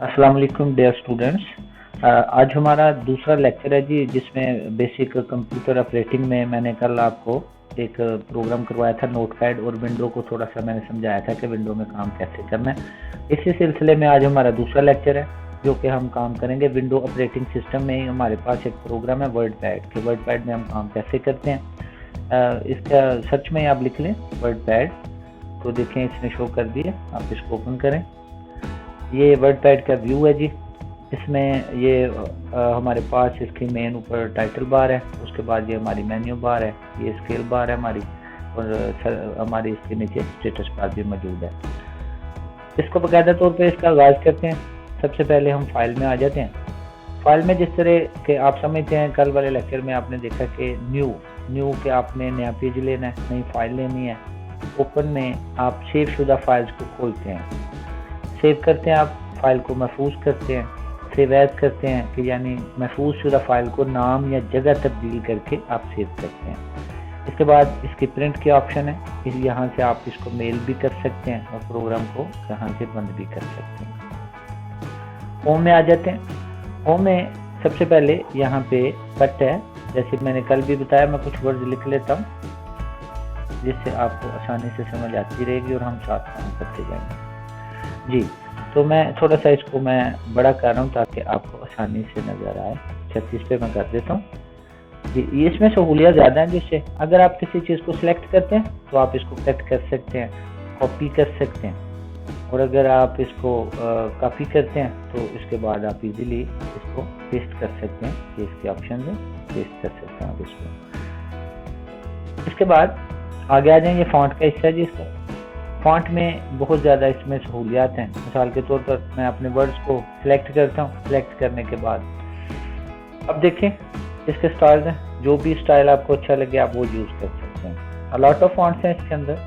अस्सलाम वालेकुम dear students. आज हमारा दूसरा लेक्चर है जी, जिसमें बेसिक कंप्यूटर ऑपरेटिंग में मैंने कल आपको एक प्रोग्राम करवाया था नोटपैड और विंडो को थोड़ा सा मैंने समझाया था कि विंडो में काम कैसे करना है। इसी सिलसिले में आज हमारा दूसरा लेक्चर है जो कि हम काम करेंगे विंडो ऑपरेटिंग सिस्टम में ही। हमारे पास एक प्रोग्राम है वर्डपैड के, वर्डपैड में हम काम कैसे करते हैं। इसका सर्च में आप लिख लें वर्डपैड, तो देखें इसने शो कर दिया। आप इसको ओपन करें। ये वर्डपैड का व्यू है जी। इसमें ये हमारे पास इसकी मेन ऊपर टाइटल बार है, उसके बाद ये हमारी मेन्यू बार है, ये स्केल बार है हमारी, और हमारी इसके नीचे स्टेटस बार भी मौजूद है। इसको बाकायदा तौर पे इसका आगाज़ करते हैं। सबसे पहले हम फाइल में आ जाते हैं। फाइल में जिस तरह के आप समझते हैं, कल वाले लेक्चर में आपने देखा कि न्यू के आपने नया पेज लेना है, नई फाइल लेनी है। ओपन में आप सेव शुदा फाइल्स को खोलते हैं, सेव करते हैं, आप फाइल को महफूज करते हैं, सेव एज करते हैं कि यानी महफूज शुदा फाइल को नाम या जगह तब्दील करके आप सेव करते हैं। इसके बाद इसकी प्रिंट की ऑप्शन है, इस यहाँ से आप इसको मेल भी कर सकते हैं और प्रोग्राम को यहाँ से बंद भी कर सकते हैं। होम में आ जाते हैं। होम में सबसे पहले यहाँ पे कट है, जैसे मैंने कल भी बताया। मैं कुछ वर्ड लिख लेता हूँ जिससे आपको आसानी से समझ आती रहेगी और हम साथ काम करते जाएंगे जी। तो मैं थोड़ा सा इसको मैं बड़ा कर रहा हूँ ताकि आपको आसानी से नज़र आए। 36 पे मैं कर देता हूँ जी। इसमें सहूलियत ज़्यादा है, जिससे अगर आप किसी चीज़ को सिलेक्ट करते हैं तो आप इसको कट कर सकते हैं, कॉपी कर सकते हैं, और अगर आप इसको कॉपी करते हैं तो इसके बाद आप इजीली इसको पेस्ट कर सकते हैं। ये इसके ऑप्शन है, पेस्ट कर सकते हैं आप इसको। इसके बाद आगे आ जाएंगे। ये फॉन्ट का हिस्सा है जी। इसका फॉन्ट में बहुत ज़्यादा इसमें सहूलियात हैं। मिसाल के तौर पर मैं अपने वर्ड्स को सिलेक्ट करता हूँ। सिलेक्ट करने के बाद अब देखें इसके स्टाइल हैं, जो भी स्टाइल आपको अच्छा लगे आप वो यूज़ कर सकते हैं। अलॉट ऑफ फॉन्ट्स हैं इसके अंदर,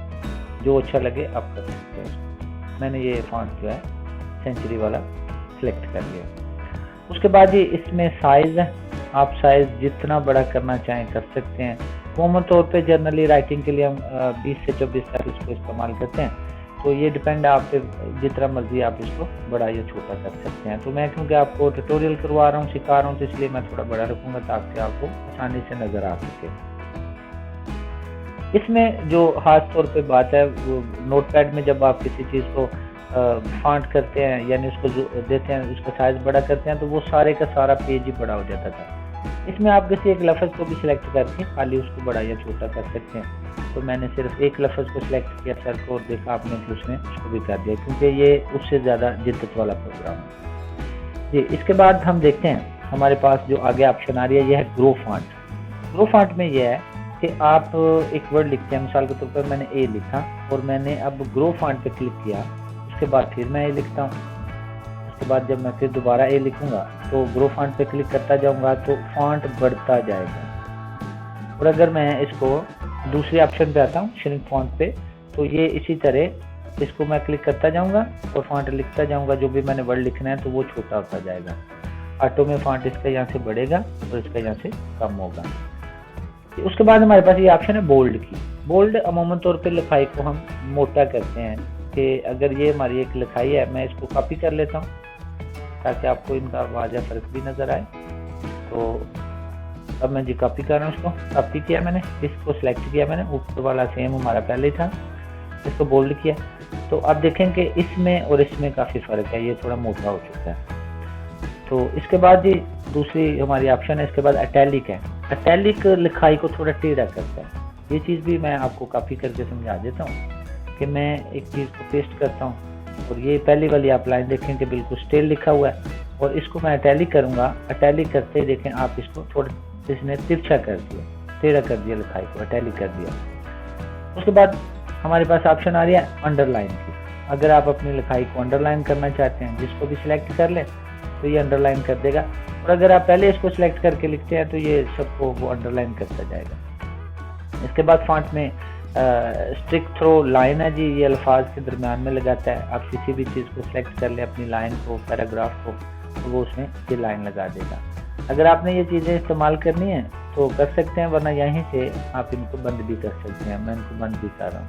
जो अच्छा लगे आप कर सकते हैं। मैंने ये फॉन्ट जो है सेंचुरी वाला सिलेक्ट कर लिया। उसके बाद ये इसमें साइज़ है, आप साइज़ जितना बड़ा करना चाहें कर सकते हैं। अमूमन तौर पे जर्नली राइटिंग के लिए हम 20 से 24 तक इसको इस्तेमाल करते हैं, तो ये डिपेंड आप पे, जितना मर्जी आप इसको बड़ा या छोटा कर सकते हैं। तो मैं क्योंकि आपको ट्यूटोरियल करवा रहा हूँ, सिखा रहा हूँ, तो इसलिए मैं थोड़ा बड़ा रखूँगा ताकि आपको आसानी से नज़र आ सके। इसमें जो खास तौर पे बात है, वो नोटपैड में जब आप किसी चीज़ को फॉन्ट करते हैं, यानी उसको जो देते हैं, उसका साइज़ बड़ा करते हैं, तो वो सारे का सारा पेज ही बड़ा हो जाता था। इसमें आप किसी एक लफ्ज़ को भी सिलेक्ट करके खाली उसको बड़ा या छोटा कर सकते हैं। तो मैंने सिर्फ एक लफ्ज़ को सिलेक्ट किया सर को, और देखा आपने कि उसने उसको भी कर दिया, क्योंकि ये उससे ज़्यादा जिद्दत वाला प्रोग्राम है जी। इसके बाद हम देखते हैं हमारे पास जो आगे ऑप्शन आ रही है, ये है ग्रो फॉन्ट। ग्रो फॉन्ट में ये है कि आप एक वर्ड लिखते हैं, मिसाल के तौर पर मैंने ए लिखा और मैंने अब ग्रो फॉन्ट पे क्लिक किया, उसके बाद फिर मैं ए लिखता हूँ। उसके बाद जब मैं फिर दोबारा ए लिखूंगा तो ग्रो फॉन्ट पे क्लिक करता जाऊंगा तो फॉन्ट बढ़ता जाएगा। और अगर मैं इसको दूसरे ऑप्शन पे आता हूँ श्रिंक फॉन्ट पे, तो ये इसी तरह इसको मैं क्लिक करता जाऊंगा और फॉन्ट लिखता जाऊंगा। जो भी मैंने वर्ड लिखना है तो वो छोटा होता जाएगा। ऑटो में फॉन्ट इसका यहाँ से बढ़ेगा और इसका यहाँ से कम होगा। उसके बाद हमारे पास ये ऑप्शन है बोल्ड की। बोल्ड अमूमन तौर पर लिखाई को हम मोटा करते हैं, कि अगर ये हमारी एक लिखाई है, मैं इसको कॉपी कर लेता हूँ ताकि आपको इनका वाज़ह फ़र्क भी नज़र आए। तो अब मैं जी कॉपी कर रहा हूँ, इसको कॉपी किया मैंने, इसको सिलेक्ट किया मैंने, ऊपर वाला सेम हमारा पहले था, इसको बोल्ड किया। तो आप देखें कि इसमें और इसमें काफ़ी फ़र्क है, ये थोड़ा मोटा हो चुका है। तो इसके बाद जी दूसरी हमारी ऑप्शन है, इसके बाद इटैलिक है। इटैलिक लिखाई को थोड़ा टेढ़ा करता है। ये चीज़ भी मैं आपको कॉपी करके समझा देता हूँ कि मैं एक चीज़ को पेस्ट करता हूँ, और ये पहली वाली आप लाइन देखें कि बिल्कुल स्टेल लिखा हुआ है, और इसको मैं इटैलिक करूँगा। इटैलिक करते ही देखें आप इसको थोड़ा, इसने तिरछा कर दिया, टेढ़ा कर दिया लिखाई को, इटैलिक कर दिया। उसके बाद हमारे पास ऑप्शन आ रही है अंडरलाइन की। अगर आप अपनी लिखाई को अंडरलाइन करना चाहते हैं, जिसको भी सिलेक्ट कर लें तो ये अंडरलाइन कर देगा, और अगर आप पहले इसको सिलेक्ट करके लिखते हैं तो ये सबको वो अंडरलाइन करता जाएगा। इसके बाद फॉन्ट में स्ट्रिक थ्रो लाइन है जी, ये अल्फाज के दरमियान में लगाता है। आप किसी भी चीज़ को सिलेक्ट कर लें, अपनी लाइन को, पैराग्राफ को, तो वो उसमें ये लाइन लगा देगा। अगर आपने ये चीज़ें इस्तेमाल करनी है तो कर सकते हैं, वरना यहीं से आप इनको बंद भी कर सकते हैं। मैं इनको बंद भी कर रहा हूँ।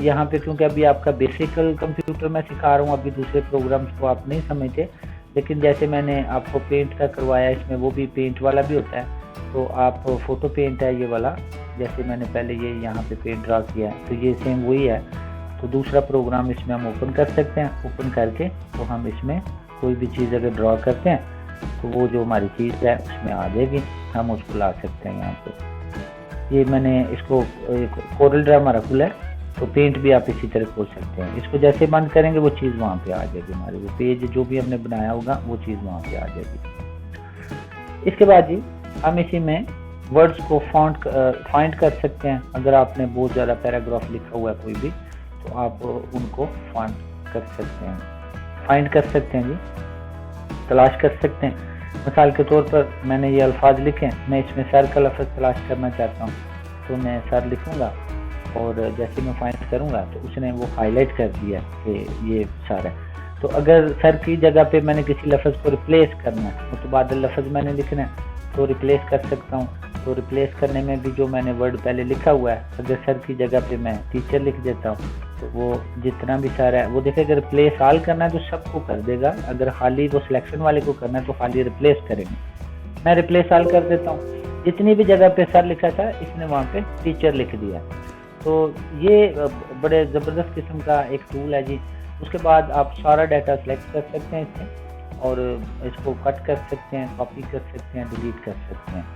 यहाँ पे क्योंकि अभी आपका बेसिकल कंप्यूटर मैं सिखा रहा हूँ, अभी दूसरे प्रोग्राम्स को आप नहीं समझते, लेकिन जैसे मैंने आपको पेंट का करवाया, इसमें वो भी पेंट वाला भी होता है। तो आप फ़ोटो पेंट है ये वाला, जैसे मैंने पहले ये यहाँ पे पेंट ड्रा किया है, तो ये सेम वही है। तो दूसरा प्रोग्राम इसमें हम ओपन कर सकते हैं, ओपन करके तो हम इसमें कोई भी चीज़ अगर ड्रा करते हैं तो वो जो हमारी चीज़ है उसमें आ जाएगी, हम उसको ला सकते हैं यहाँ पे। ये मैंने इसको कोरल ड्रा हमारा खुला है, तो पेंट भी आप इसी तरह खोल सकते हैं। इसको जैसे बंद करेंगे वो चीज़ वहाँ पे आ जाएगी, हमारे वो पेज जो भी हमने बनाया होगा वो चीज़ वहाँ पे आ जाएगी। इसके बाद जी हम इसी में वर्ड्स को फाइंड कर सकते हैं। अगर आपने बहुत ज़्यादा पैराग्राफ लिखा हुआ है कोई भी, तो आप उनको फाइंड कर सकते हैं जी, तलाश कर सकते हैं। मिसाल के तौर पर मैंने ये अल्फाज लिखे, मैं इसमें सर का लफ्ज़ तलाश करना चाहता हूँ, तो मैं सर लिखूँगा और जैसे मैं फाइंड करूँगा तो उसने वो हाईलाइट कर दिया कि ये सर है। तो अगर सर की जगह पे मैंने किसी लफ्ज़ को रिप्लेस करना है, मुतबादिल लफ्ज़ मैंने लिखना है, तो रिप्लेस कर सकता हूँ। तो रिप्लेस करने में भी जो मैंने वर्ड पहले लिखा हुआ है, अगर सर की जगह पे मैं टीचर लिख देता हूँ, तो वो जितना भी सर है वो देखें। अगर रिप्लेस ऑल करना है तो सबको कर देगा, अगर खाली वो सिलेक्शन वाले को करना है तो खाली रिप्लेस करेंगे। मैं रिप्लेस ऑल कर देता हूँ, जितनी भी जगह पे सर लिखा था इसने वहाँ पे टीचर लिख दिया। तो ये बड़े ज़बरदस्त किस्म का एक टूल है जी। उसके बाद आप सारा डाटा सेलेक्ट कर सकते हैं इसमें, और इसको कट कर सकते हैं, कॉपी कर सकते हैं, डिलीट कर सकते हैं।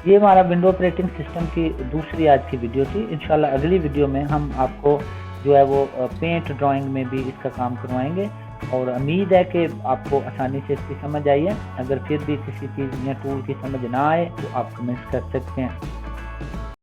ये हमारा विंडो ऑपरेटिंग सिस्टम की दूसरी आज की वीडियो थी। इंशाल्लाह अगली वीडियो में हम आपको जो है वो पेंट ड्राइंग में भी इसका काम करवाएंगे, और उम्मीद है कि आपको आसानी से इसकी समझ आई है। अगर फिर भी किसी चीज़ या टूल की समझ ना आए तो आप कमेंट्स कर सकते हैं।